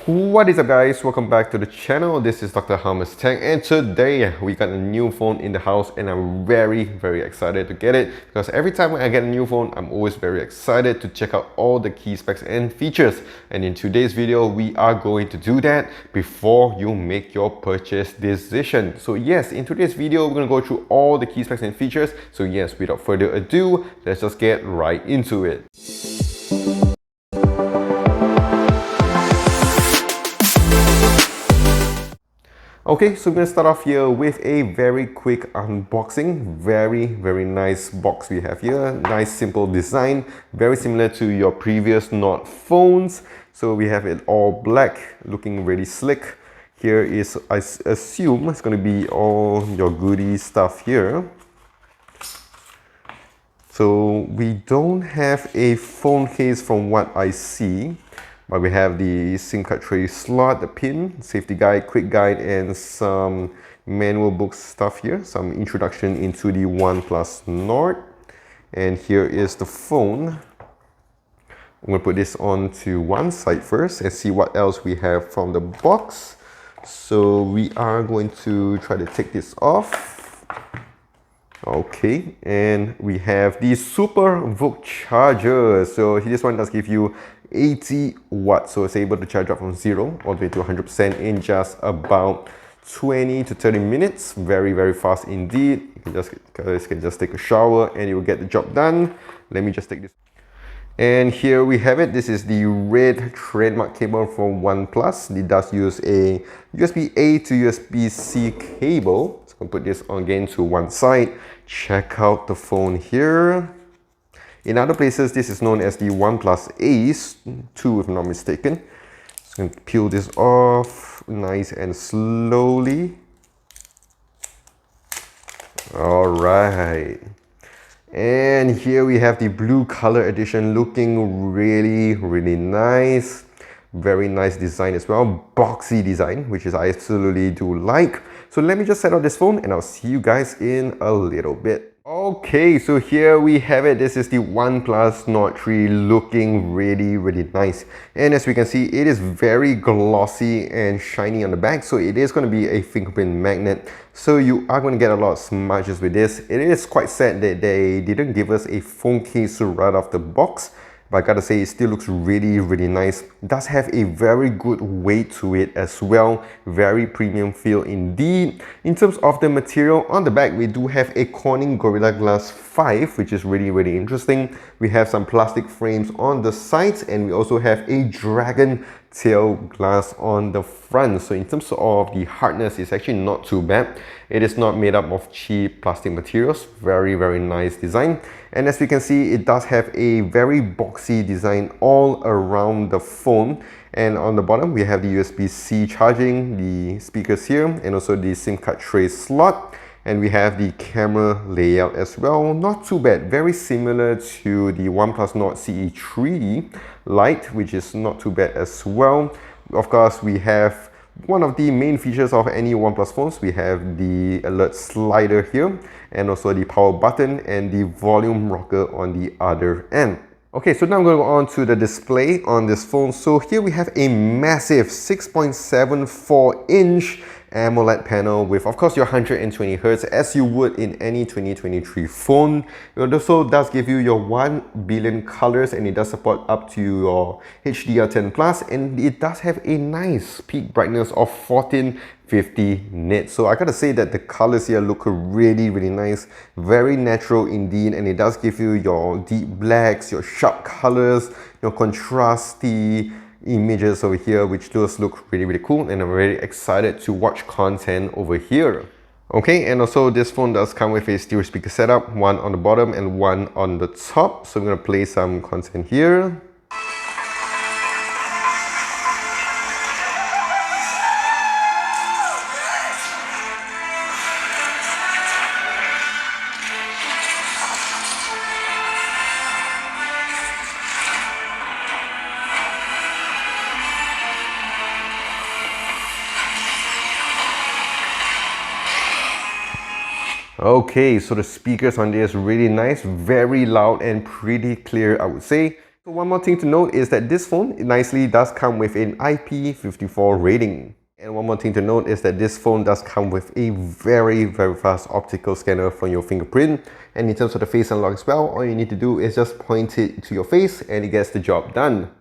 What is up guys, welcome back to the channel. This is Dr. Hamas Tech, and today we got a new phone in the house and I'm very excited to get it, because every time I get a new phone I'm always very excited to check out all the key specs and features. And in today's video we are going to do that before you make your purchase decision. So yes, in today's video we're going to go through all the key specs and features. So yes, without further ado, let's just get right into it. Okay, so we're going to start off here with a very quick unboxing. Very nice box we have here. Nice simple design, very similar to your previous Nord phones. So we have it all black, looking really slick. Here is, I assume it's going to be all your goodie stuff here. So we don't have a phone case from what I see. But we have the SIM card tray slot, the pin, safety guide, quick guide, and some manual book stuff here. Some introduction into the Oneplus Nord. And here is the phone. I'm going to put this on to one side first and see what else we have from the box. So we are going to try to take this off. Okay, and we have the Super VOOC charger. So this one does give you 80 watts, so it's able to charge up from 0 all the way to 100% in just about 20 to 30 minutes. Very fast indeed. You can just take a shower and you will get the job done. Let me just take this. And here we have it. This is the red trademark cable from OnePlus. It does use a USB-A to USB-C cable. So I'm going to put this on again to one side. Check out the phone here. In other places, this is known as the OnePlus Ace 2, if I'm not mistaken. Just going to peel this off nice and slowly. All right. And here we have the blue color edition, looking really nice. Very nice design as well, boxy design, which is I absolutely do like. So let me just set up this phone and I'll see you guys in a little bit. Okay, so here we have it. This is the OnePlus Nord 3, looking really nice. And as we can see, it is very glossy and shiny on the back. So it is going to be a fingerprint magnet. So you are going to get a lot of smudges with this. It is quite sad that they didn't give us a phone case right off the box. But I gotta say, it still looks really nice. It does have a very good weight to it as well. Very premium feel indeed. In terms of the material, on the back we do have a Corning Gorilla Glass 5, which is really interesting. We have some plastic frames on the sides, and we also have a dragon tail glass on the front. So in terms of the hardness, it's actually not too bad. It is not made up of cheap plastic materials. Very nice design. And as we can see, it does have a very boxy design all around the phone. And on the bottom, we have the USB-C charging, the speakers here, and also the SIM card tray slot. And we have the camera layout as well. Not too bad. Very similar to the OnePlus Nord CE3 Lite, which is not too bad as well. Of course, we have one of the main features of any OnePlus phones. We have the alert slider here, and also the power button and the volume rocker on the other end. Okay, so now I'm going to go on to the display on this phone. So here we have a massive 6.74-inch AMOLED panel with, of course, your 120 Hz as you would in any 2023 phone. It also does give you your 1 billion colors, and it does support up to your HDR10+, and it does have a nice peak brightness of 1450 nits. So I gotta say that the colors here look really nice, very natural indeed, and it does give you your deep blacks, your sharp colors, your contrasty images over here, which does look really cool, and I'm very excited to watch content over here. Okay, and also this phone does come with a stereo speaker setup, one on the bottom and one on the top. So I'm going to play some content here. Okay, so the speakers on this really nice, very loud and pretty clear, I would say. So one more thing to note is that this phone nicely does come with an IP54 rating. And one more thing to note is that this phone does come with a very fast optical scanner for your fingerprint. And in terms of the face unlock as well, all you need to do is just point it to your face and it gets the job done.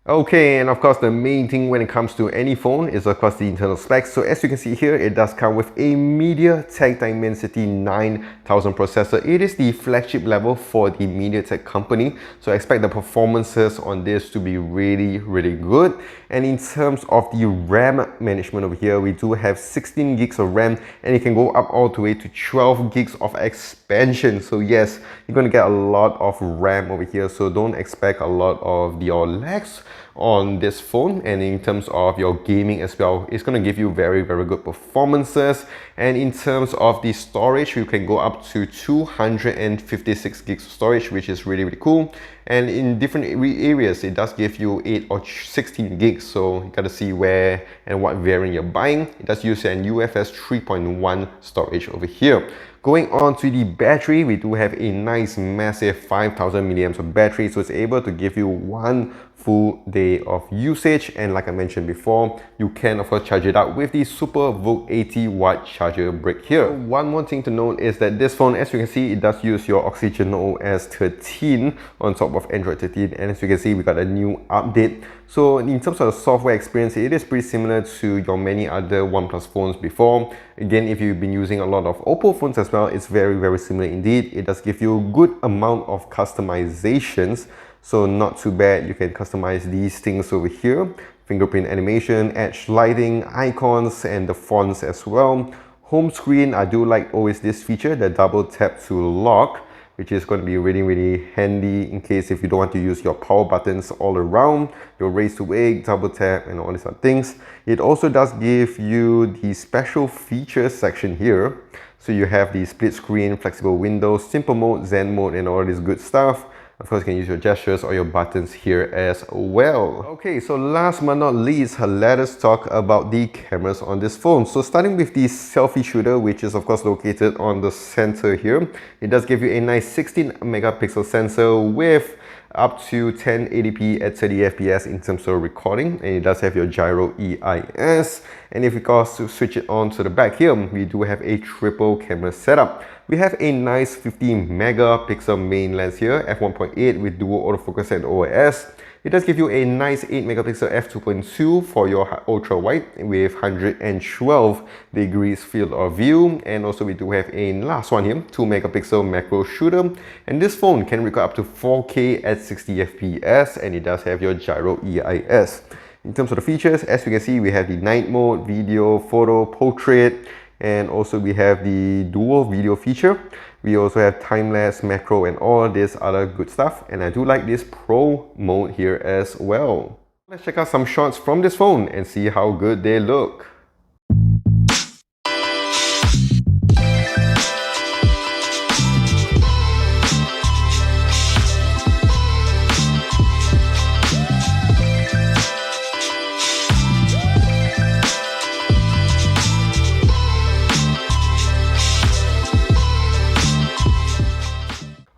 Okay, and of course the main thing when it comes to any phone is of course the internal specs. So as you can see here, it does come with a Mediatek Dimensity 9000 processor. It is the flagship level for the Mediatek company. So I expect the performances on this to be really good. And in terms of the RAM management over here, we do have 16 gigs of RAM and it can go up all the way to 12 gigs of expansion. So yes, you're going to get a lot of RAM over here. So don't expect a lot of the lags on this phone. And in terms of your gaming as well, it's going to give you very good performances. And in terms of the storage, you can go up to 256 gigs of storage, which is really cool. And in different areas, it does give you 8 or 16 gigs. So you gotta see where and what variant you're buying. It does use an UFS 3.1 storage over here. Going on to the battery, we do have a nice massive 5000 milliamps of battery, so it's able to give you one full day of usage. And like I mentioned before, you can of course charge it up with the Super Vogue 80-watt charger brick here. One more thing to note is that this phone, as you can see, it does use your Oxygen OS 13 on top of Android 13, and as you can see, we got a new update. So in terms of the software experience, it is pretty similar to your many other OnePlus phones before. Again, if you've been using a lot of Oppo phones as well, it's very similar indeed. It does give you a good amount of customizations, so not too bad. You can customize these things over here: fingerprint animation, edge lighting, icons, and the fonts as well. Home screen, I do like always this feature, the double tap to lock, which is going to be really handy in case if you don't want to use your power buttons all around, your raise to wake, double tap, and all these other things. It also does give you the special features section here. So you have the split screen, flexible windows, simple mode, Zen mode, and all this good stuff. Of course, you can use your gestures or your buttons here as well. Okay, so last but not least, let us talk about the cameras on this phone. So starting with the selfie shooter, which is of course located on the center here. It does give you a nice 16 megapixel sensor with up to 1080p at 30 FPS in terms of recording, and it does have your gyro EIS. And if we go to switch it on to the back here, we do have a triple camera setup. We have a nice 15 megapixel main lens here, f1.8 with dual autofocus and OIS. It does give you a nice 8 megapixel f2.2 for your ultra wide with 112 degrees field of view. And also we do have a last one here, 2 megapixel macro shooter. And this phone can record up to 4K at 60 FPS, and it does have your gyro EIS. In terms of the features, as you can see, we have the night mode, video, photo, portrait, and also we have the dual video feature. We also have time-lapse, macro, and all this other good stuff. And I do like this pro mode here as well. Let's check out some shots from this phone and see how good they look.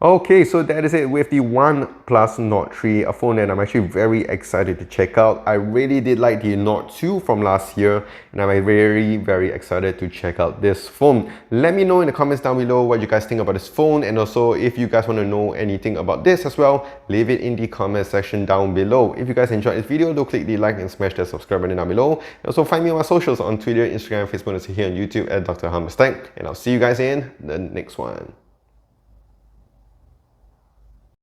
Okay, so that is it with the OnePlus Nord 3, a phone that I'm actually very excited to check out. I really did like the Nord 2 from last year, and I'm very excited to check out this phone. Let me know in the comments down below what you guys think about this phone, and also if you guys want to know anything about this as well, leave it in the comment section down below. If you guys enjoyed this video, do click the like and smash that subscribe button down below. And also find me on my socials on Twitter, Instagram, Facebook, and here on YouTube at Dr. Hammerstein, and I'll see you guys in the next one.